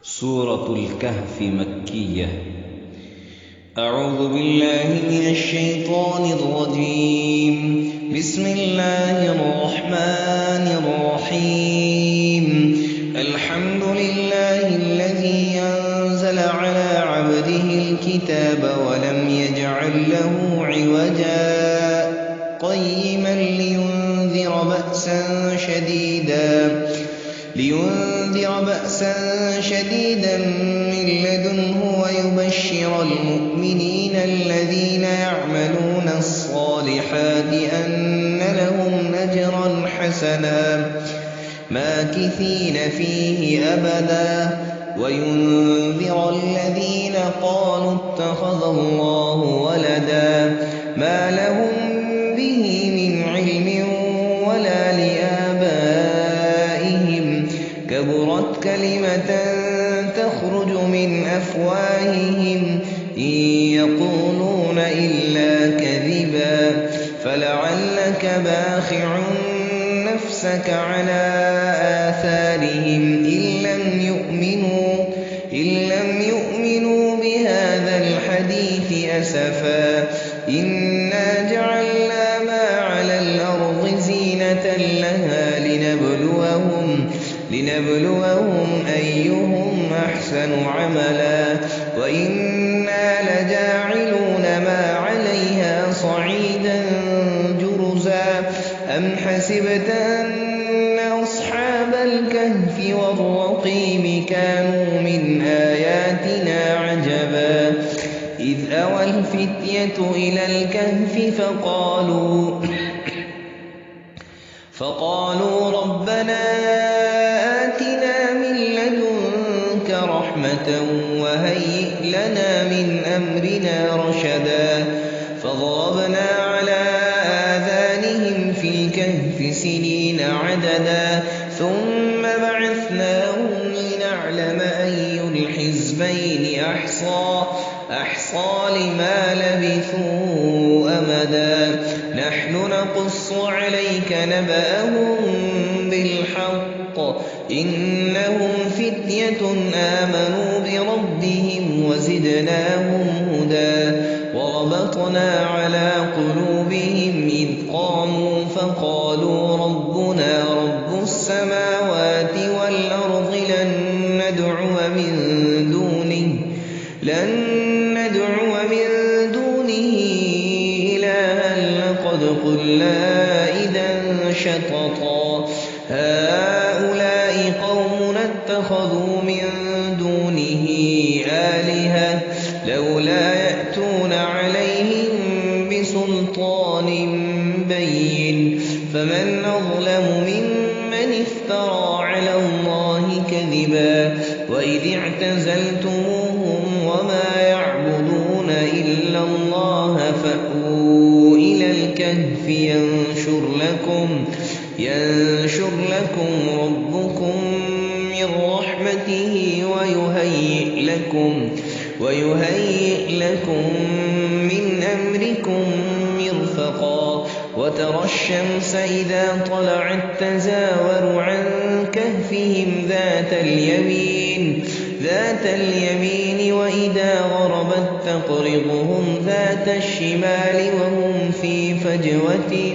سورة الكهف مكية. أعوذ بالله من الشيطان الرجيم. بسم الله الرحمن الرحيم. الحمد لله الذي أنزل على عبده الكتاب ولم يجعل له عوجا قيما لينذر بأسا شديدا من لدنه ويبشر المؤمنين الذين يعملون الصالحات أن لهم أجرا حسنا ماكثين فيه أبدا وينذر الذين قالوا اتخذ الله ولدا ما لهم به من علم ولا لآبائهم كبرت كلمة تخرج من أفواههم إن يقولون إلا كذبا فلعلك باخع نفسك على آثارهم إن لم يؤمنوا بهذا الحديث أسفا إنا جعلنا ما على الأرض زينة لها لنبلوهم أيهم أحسن عملا وإنا لجاعلون ما عليها صعيدا جرزا أم حسبت أن أصحاب الكهف والرقيم كانوا من آياتنا عجبا إذ أوى الفتية إلى الكهف فقالوا ربنا آتنا من لدنك رحمة وهيئ لنا من أمرنا رشدا فضربنا على آذانهم في الكهف سنين عددا ثم بعثناهم لنعلم أي الحزبين أحصى لما لبثوا أمدا نحن نقص عليك نبأهم بالحق إنهم فتية آمنوا بربهم وزدناهم هدى وربطنا على قلوبهم إذ قاموا فقالوا ربنا رب السماوات والأرض لن ندعو من دونه إلها لقد قلنا إذا شططا هؤلاء قوم اتخذوا من دونه آلهة لولا يأتون عليهم بسلطان بين فمن أظلم ممن افترى على الله كذبا وإذ اعتزلتموهم وما يعبدون إلا الله فأووا إلى الكهف ينشر لكم ربكم من رحمته ويهيئ لكم من أمركم مرفقا وترى الشمس إذا طلعت تزاور عن كهفهم ذات اليمين وإذا غربت تقرضهم ذات الشمال وهم في فجوة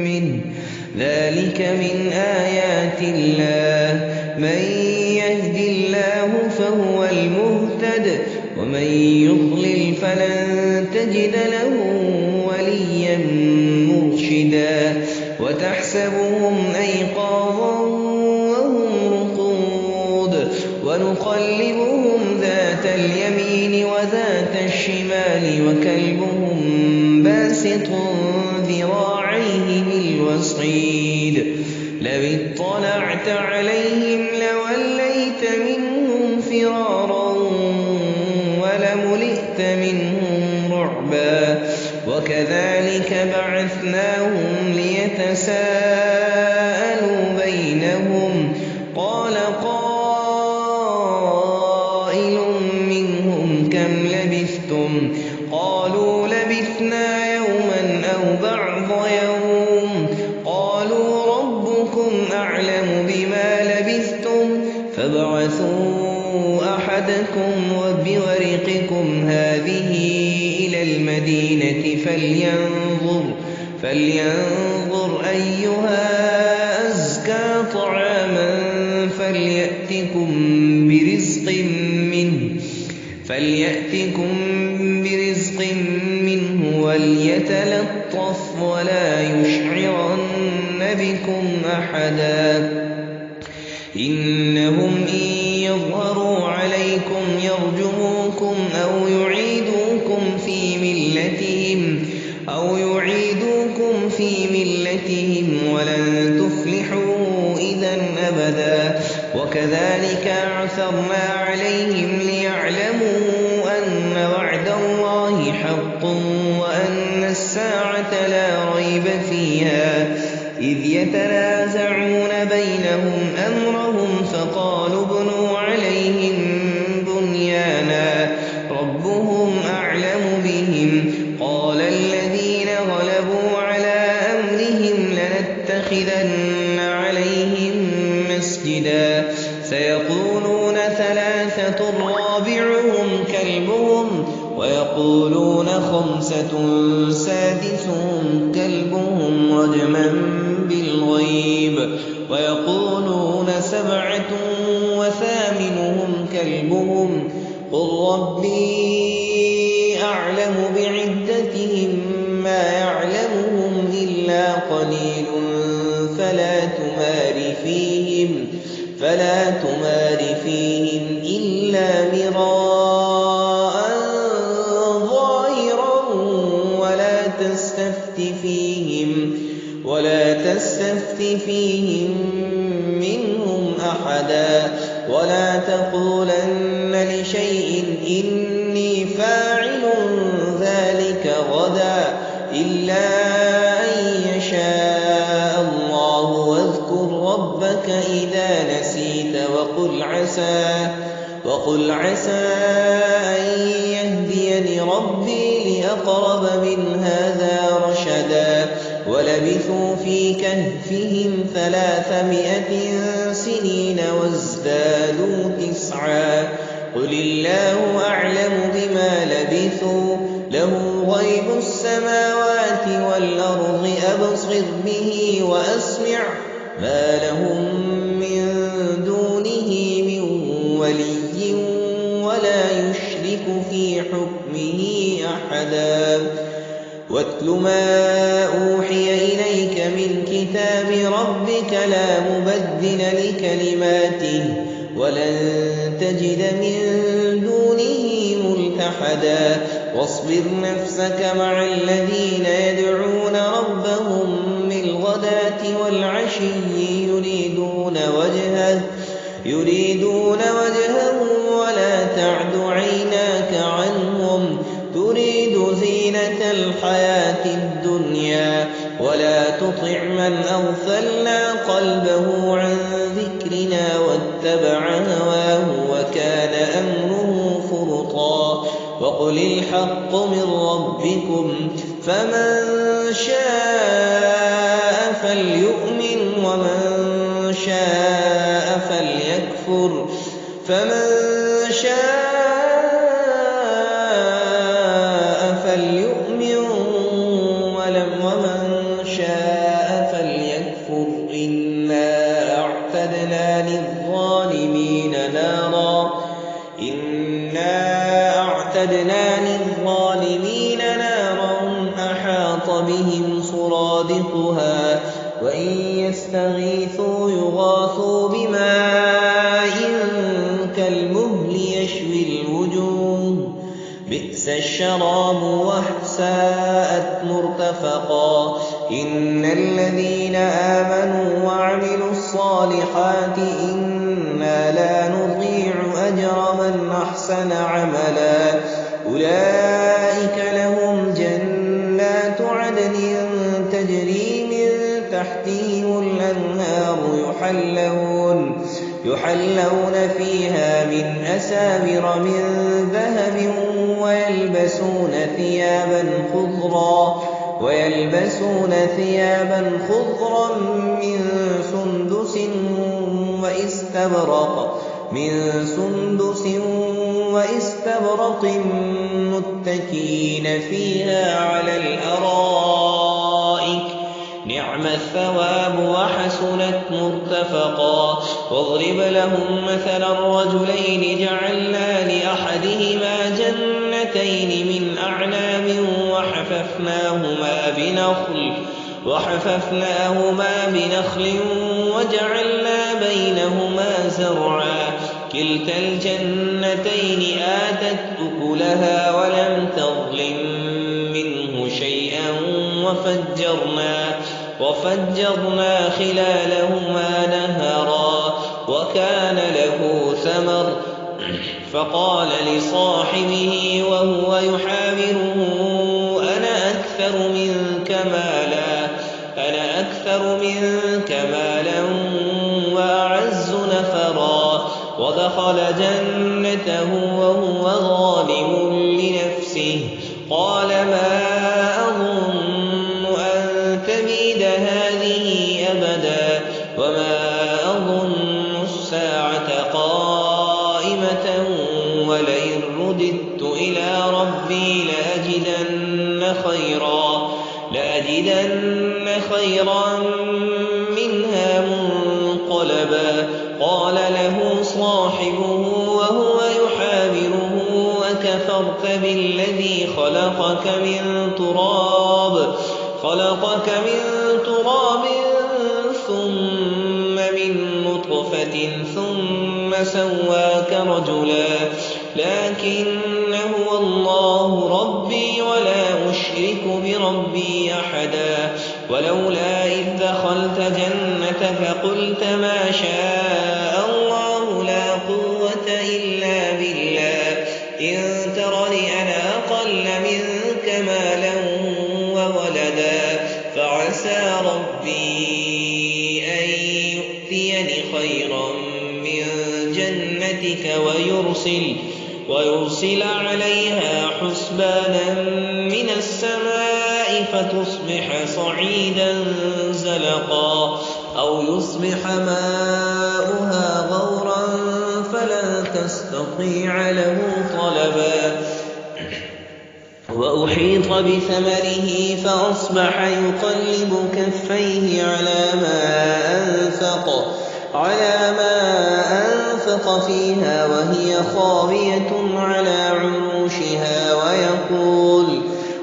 منه ذلك من آيات الله من يهد الله فهو المهتد ومن يضلل فلن تجد له وليا مرشدا وتحسبهم أيقاظا وهم رقود ونقلبهم ذات اليمين وذات الشمال وكلبهم باسط ذراعيه بالوصيد لو اطلعت عليهم لوليت منهم فرارا ولملئت منهم رعبا وكذلك بعثناهم ليتساءلوا بينهم قال قائل منهم كم لبثتم قالوا لبثنا يوما أو بعض يوم قالوا ربكم أعلم بما لبثتم فابعثوا أحدكم بورقكم هذه إلى المدينة فلينظر أيها أزكى طعاما فليأتكم برزق منه وليتلطف ولا يشعرن بكم أحدا إنهم إن يظهروا عليكم يرجموكم أو يعيدوكم في ملتهم ولن تفلحوا إذا أبدا وكذلك أعثرنا عليهم ليعلموا أن وعد الله حق وأن الساعة لا ريب فيها إذ يتنازعون بينهم أمرهم فقالوا ابنوا عليهم بنيانا ربهم أعلم بهم قال الذين غلبوا على أمرهم لنتخذن عليهم مسجدا سيقولون ثلاثة رابعهم كلبهم ويقولون خمسة سادسهم كلبهم رجما بالغيب ويقولون سبعة وثامنهم كلبهم قل ربي أعلم بعدتهم ما يعلمهم إلا قليل فلا تمار فيهم إلا مراء ظاهرا ولا تستفت فيهم منهم أحدا ولا تقولن لشيء إني فاعل ذلك غدا إلا أن يشاء الله واذكر ربك إذا نسيت وقل عسى أن يهديني ربي لأقرب من هذا رشدا ولبثوا في كهفهم 300 سنين وازدادوا 9 قل الله أعلم بما لبثوا له غيب السماوات والأرض أبصر به وأسمع ما لهم من دونه من ولي ولا يشرك في حكمه أحدا واتل ما أوحي إليك من كتاب ربك لا مبدل لكلماته ولن تجد من دونه ملتحدا واصبر نفسك مع الذين يدعون ربهم بالغداة والعشي يريدون وجهه ولا تعد عيناك عنهم تريد زينة الحياة الدنيا ولا تطع من أغفلنا قلبه عن ذكرنا واتبع هواه وكان أمره فرطا وقل الحق من ربكم فمن شاء فليؤمن ومن شاء فليكفر فمن شاء فليؤمن ومن شاء فليكفر إنا أعتدنا للظالمين نارا أحاط بهم سرادقها وإن يستغيثوا يغاثوا بماء كالمهل يشوي الوجوه بئس الشراب وساءت مرتفقا إن الذين آمنوا وعملوا الصالحات إنا لا نضيع أجر من أحسن عملا أولئك لهم جنات عدن تجري من تحتهم الأنهار يحلون فيها من أساور من ذهب ويلبسون ثيابا خضرا من سندس واستبرق من سندس وإستبرق متكئين فيها على الأرائك نعم الثواب وحسنت مرتفقا واضرب لهم مثلا الرجلين جعلنا لأحدهما جنتين من أعناب وحففناهما بنخل وجعلنا بينهما زرعا كلتا الجنتين آتت أكلها ولم تظلم منه شيئا وفجرنا خلالهما نهرا وكان له ثمر فقال لصاحبه وهو يحاوره أنا أكثر منك مالا وأعز نفرا ودخل جنته وهو ظالم لنفسه قال ما أظن أن تبيد هذه أبدا وما أظن الساعة قائمة ولئن رددت إلى ربي لأجدن خيرا منها منقلبا قال له صاحبه وهو يحاوره أكفرت بالذي خلقك من تراب ثم من نطفة ثم سواك رجلا لكن هو الله ربي ولا أشرك بربي أحدا ولولا إذ دخلت جنتك قلت ما شاء الله لا قوة إلا بالله إن ترني أنا أقل منك مالا وولدا فعسى ربي أن يؤتيني خيرا من جنتك ويرسل عليها حسبانا من السماء فتصبح صعيدا زلقا أو يصبح ماؤها غورا فلن تستطيع له طلبا وأحيط بثمره فأصبح يقلب كفيه على ما أنفق فيها وهي خاوية على عروشها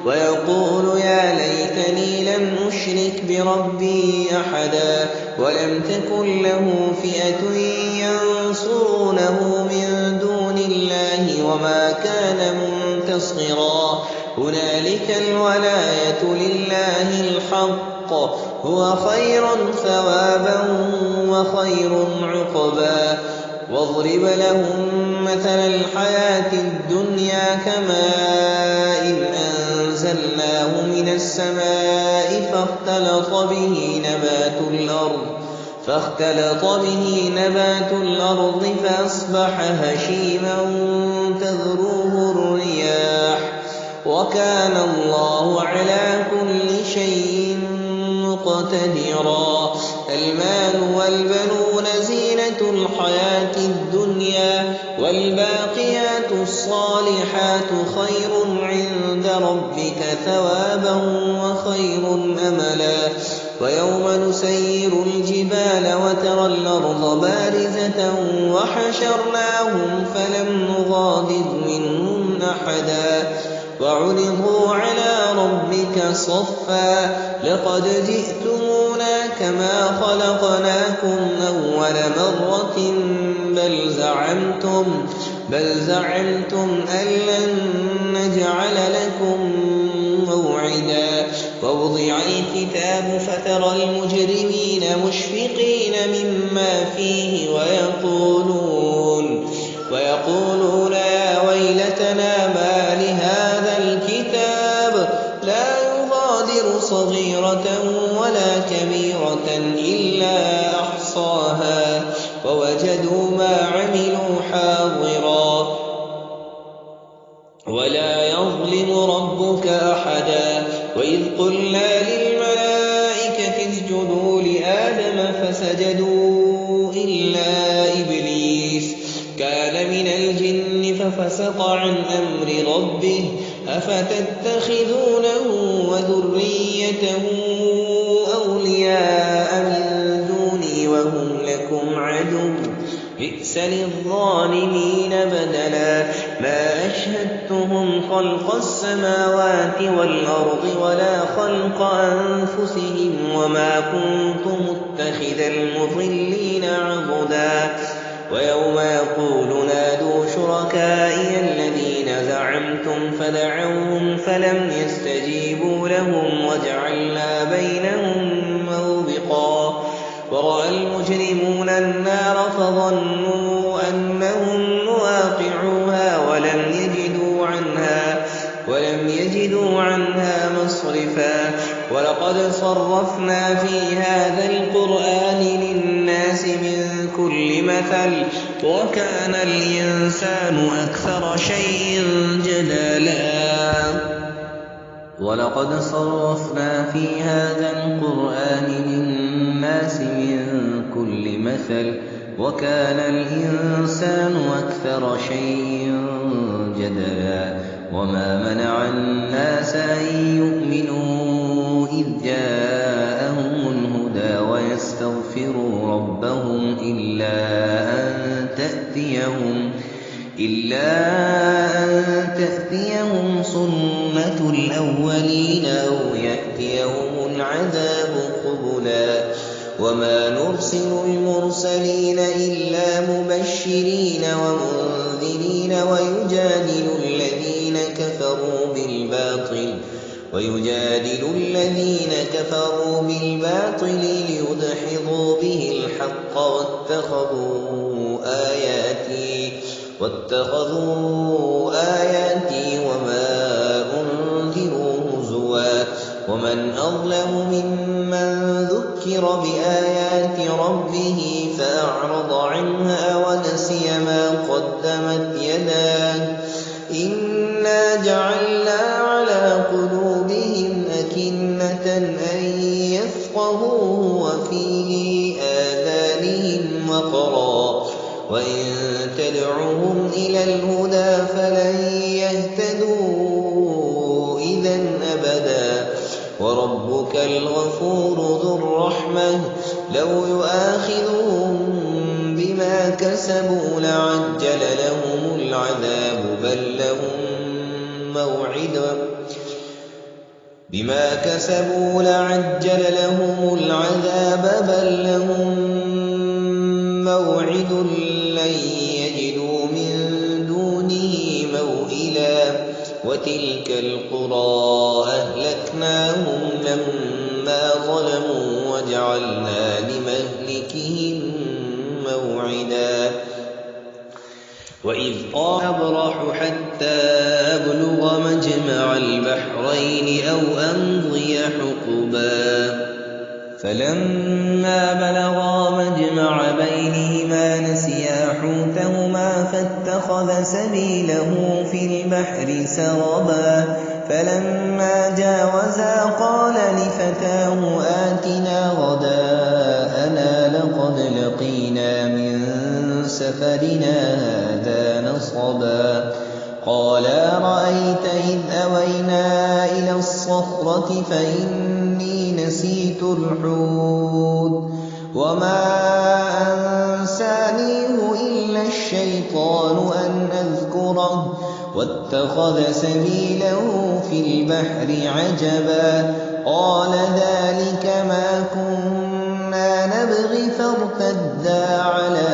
ويقول يا ليتني لم أشرك بربي أحدا ولم تكن له فئة ينصرونه من دون الله وما كان منتصرا هنالك الولاية لله الحق هو خير ثوابا وخير عقبا واضرب لهم مثل الحياة الدنيا كماء أنزلناه من السماء فاختلط به نبات الأرض فأصبح هشيما تذروه الرياح وكان الله على كل شيء مقتدرا المال والبنون زينة الحياة الدنيا والباقيات الصالحات خير عند ربك ثوابا وخير أملا ويوم نسير الجبال وترى الأرض بارزة وحشرناهم فلم نغادر منهم أحدا وعرضوا على ربك صفا لقد جئتمونا كما خلقناكم أول مرة بل زعمتم أن لن نجعل لكم موعدا ووضع الكتاب فترى المجرمين مشفقين مما فيه ويقولون يا ويلتنا ما لهذا الكتاب لا يغادر صغيرة ولا كبيرة إلا أحصاها ووجدوا ما عملوا حاضرا ولا يظلم ربك أحدا وإذ قلنا للملائكة اسجدوا لآدم فسجدوا من الجن ففسق عن أمر ربه أفتتخذونه وذريته أولياء من دوني وهم لكم عدو بئس للظالمين بدلا ما أشهدتهم خلق السماوات والأرض ولا خلق أنفسهم وما كنت متخذ المضلين عضدا ويوم يقول نادوا شركائي الذين زعمتم فدعوهم فلم يستجيبوا لهم وجعلنا بينهم موبقا ورأى المجرمون النار فظنوا أنهم مواقعوها ولم يجدوا عنها مصرفا ولقد صرفنا في هذا القرآن للناس من كل مثل وكان الإنسان أكثر شيء جدلا ولقد صرفنا في هذا القرآن للناس من كل مثل وكان الإنسان أكثر شيء جدلا وما منع الناس أن يؤمنوا إذ جاءهم الهدى ويستغفروا ربهم إلا أن تأتيهم سنة الأولين أو يأتيهم العذاب قبلا وما نرسل المرسلين إلا مبشرين ومنذرين ويجادل الذين كفروا بالباطل ليدحضوا به الحق واتخذوا آياتي وما أنذروا هزوا ومن أظلم ممن ذكر بآيات ربه فأعرض عنها ونسي ما قدمت يداه إنا جعلنا على قلوبهم أكنة أن يفقهوه وفي آذانهم وقرا وإن تدعوهم إلى الهدى فلن يهتدوا إذا أبدا وربك الغفور ذو الرحمة لو يؤاخذهم بما كسبوا لعجل لهم العذاب بل لهم موعد لن يجدوا من دونه موئلا وتلك القرى أهلكناهم لما ظلموا وجعلنا لمهلكهم موعدا وإذ قال أبرح حتى أبلغ مجمع البحرين أو أمضي حقبا فلما بلغا مجمع بينهما نسيا حوتهما فاتخذ سبيله في البحر سربا فلما جاوزا قال لفتاه آتنا غداءنا لقد لقينا من سفرنا هذا نصبا قالا رأيت إذ أوينا إلى الصخرة فإني نسيت الحوت وما أنسانيه إلا الشيطان أن أذكره واتخذ سبيله في البحر عجبا قال ذلك ما كنا نبغي فارتدا على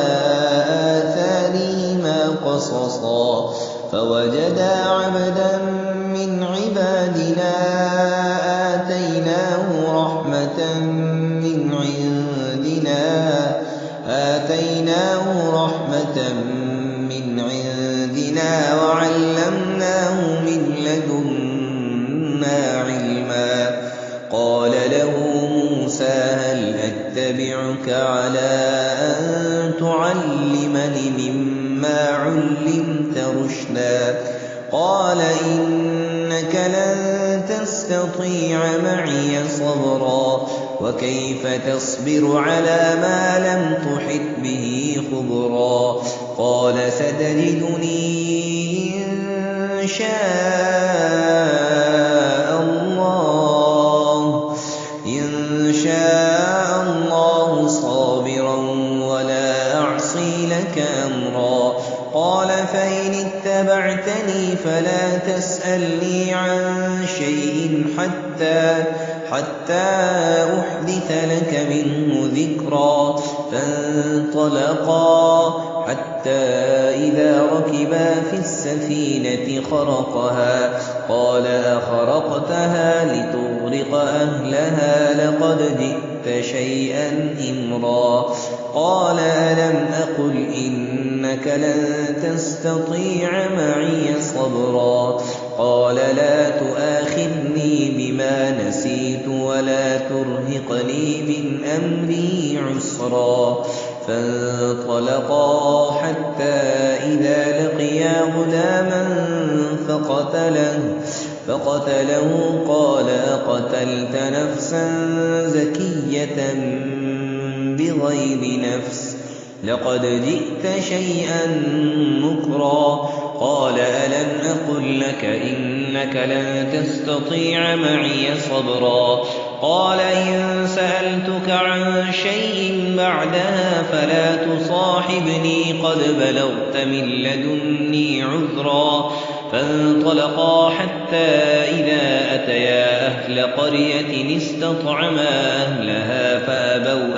آثارهما قصصا فوجدا عبدا من عبادنا آتيناه رحمة من عندنا وعلمناه من لدنا علما قال له موسى هل أتبعك على أن تعلمني مما علمت رشدا قال إنك لن تستطيع معي صبرا وكيف تصبر على ما لم تحط به خبرا قال ستجدني إن شاء الله صابرا ولا أعصي لك أمرا. قال فإن اتبعتني فلا تسألني عن شيء حتى أحدث لك منه ذكرا. فانطلقا حتى إذا ركبا في السفينة خرقها قال أخرقتها لتغرق أهلها لقد جئت شيئا إمرا. قال ألم أقل إنك لن تستطيع معي صبرا. قال لا تؤاخذني بما نسيت ولا ترهقني من أمري عسرا. فانطلقا حتى إذا لقيا غلاما فقتله قال أقتلت نفسا زكية بغير نفس لقد جئت شيئا نكرا. قال ألم أقل لك إنك لن تستطيع معي صبرا. قال إن سألتك عن شيء بعدها فلا تصاحبني قد بلغت من لدني عذرا. فانطلقا حتى إذا أتيا أهل قرية استطعما أهلها فأبوا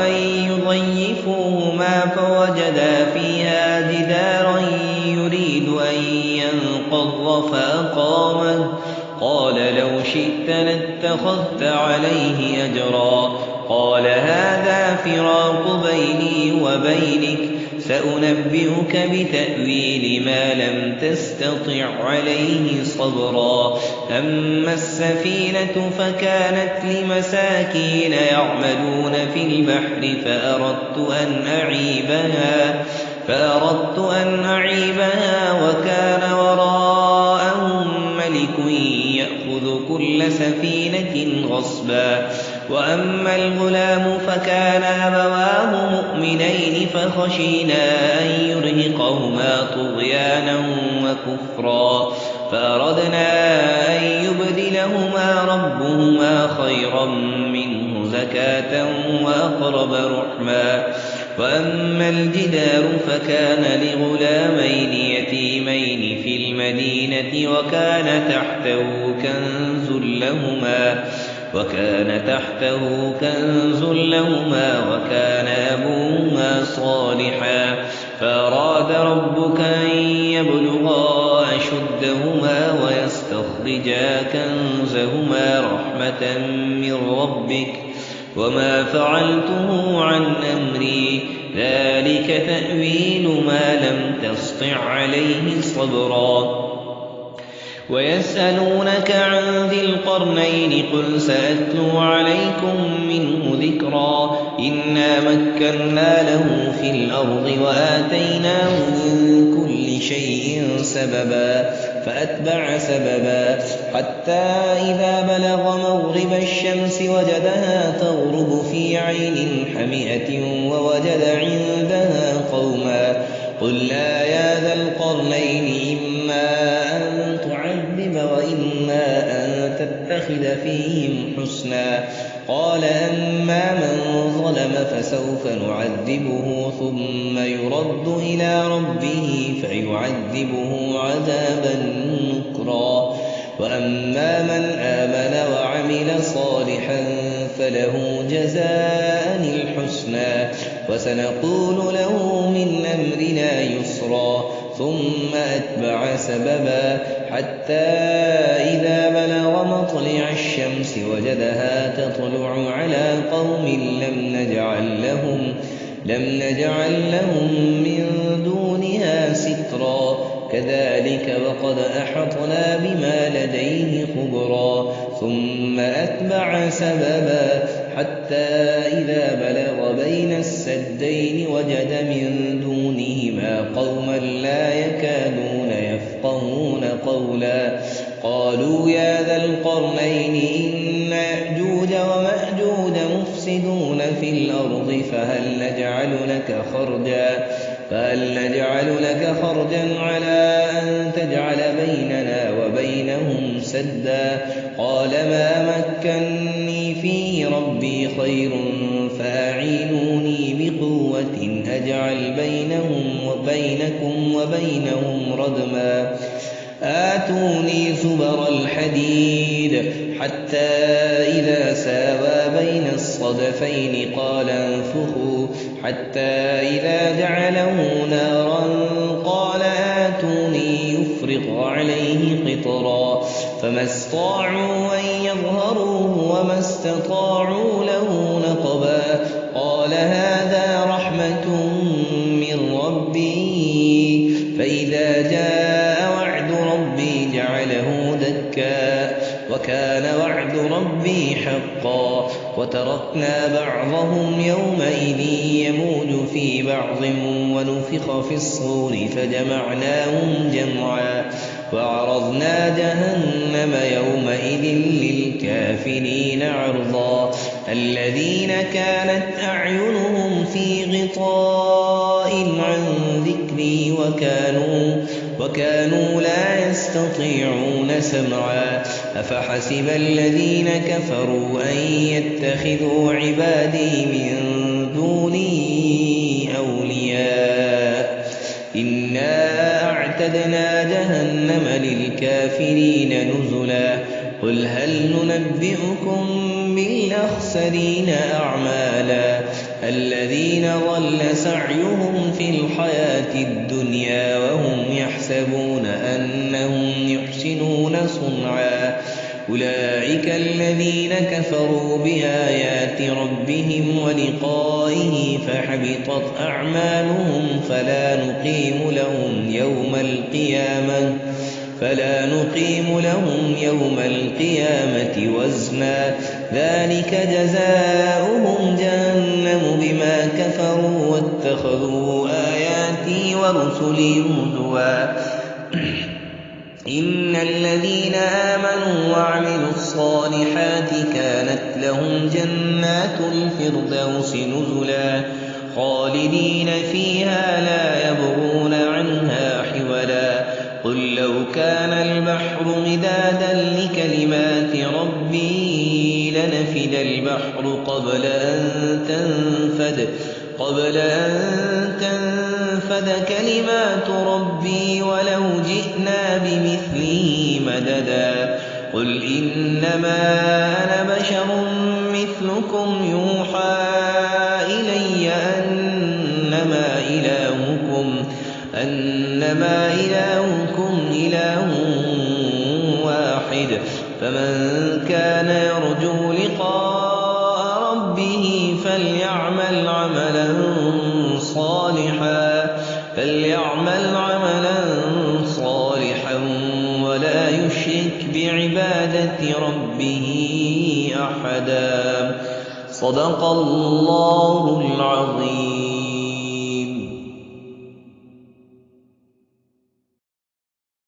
أن يضيفوهما فوجدا فيها جدارا يريد أن ينقض فأقامه. قال لو شئت لاتخذت عليه أجرا. قال هذا فراق بيني وبينك سأنبئك بتأويل ما لم تستطع عليه صبرا. أما السفينة فكانت لمساكين يعملون في البحر فأردت أن أعيبها وكان وراءهم ملك يأخذ كل سفينة غصبا. وأما الغلام فكان أبواه مؤمنين فخشينا أن يرهقهما طغيانا وكفرا. فأردنا أن يبدلهما ربهما خيرا منه زكاة وأقرب رحما. وأما الجدار فكان لغلامين يتيمين في المدينة وكان تحته كنز لهما وكان أبوهما صالحا. فأراد ربك أن يبلغا أشدهما ويستخرجا كنزهما رحمة من ربك وما فعلته عن أمري ذلك تأويل ما لم تسطع عليه صبرا. ويسألونك عن ذي القرنين قل سأتلو عليكم منه ذكرا. إنا مكنا له في الأرض وآتيناه من كل شيء سببا فأتبع سببا حتى إذا بلغ مغرب الشمس وجدها تغرب في عين حمئة ووجد عندها قوما. قلنا يا ذا القرنين إما أن تعذب وإما أن تتخذ فيهم حسنا. قال أما من ظلم فسوف نعذبه ثم يرد إلى ربه فيعذبه عذابا نكرا. وأما من آمن وعمل صالحا فله جزاء الحسنى وسنقول له من أمرنا يسرا. ثم أتبع سببا حتى إذا بلغ مطلع الشمس وجدها تطلع على قوم لم نجعل لهم من دونها سترا. كذلك وقد أحطنا بما لديه خبرا. ثم أتبع سببا حتى إذا بلغ بين السدين وجد من دونهما قوما لا يكادون يفقهون قولا. قالوا يا ذا القرنين إن يأجوج ومأجوج يفسدون في الأرض فهل نجعل لك خرجا على أن تجعل بيننا وبينهم سدا قال ما مكني فيه ربي خير فأعينوني بقوة أجعل بينكم وبينهم ردما آتوني زبر الحديد حتى إذا ساوى بين الصدفين قال انفخوا حتى إذا جعله نارا قال آتوني يفرغ عليه قطرا فما استطاعوا أن يظهروه وما استطاعوا له نقبا قال هذا رحمة من ربي فإذا جاء وعد ربي جعله دكا وكان وعد ربي حقا وتركنا بعضهم يومئذ يموج في بعض ونفخ في الصور فجمعناهم جمعا وعرضنا جهنم يومئذ للكافرين عرضا الذين كانت أعينهم في غطاء عن ذكري وكانوا لا يستطيعون سمعا أفحسب الذين كفروا أن يتخذوا عبادي من دوني أولياء إنا أعتدنا جهنم للكافرين نزلا قل هل ننبئكم بالأخسرين أعمالا الذين ضل سعيهم في الحياة الدنيا وهم يحسبون أنهم يحسنون صنعا أولئك الذين كفروا بآيات ربهم ولقائه فحبطت أعمالهم فلا نقيم لهم يوم القيامة وزنا ذلك جزاؤهم جهنم بما كفروا واتخذوا آياتي ورسلي هزوا إن الذين آمنوا وعملوا الصالحات كانت لهم جنات الفردوس نزلا خالدين فيها لا يبغون عنها حولا قل لو كان البحر مدادا لكلمات ربي لنفد البحر قبل أن تنفد كلمات ربي ولو جئنا بمثله مددا قل إنما أنا بشر مثلكم يوحى إلي أنما إلهكم إله واحد فمن كان يرجو لقاء ربه فليعمل عملا صالحا ولا يشرك بعبادة ربه أحدا صدق الله العظيم.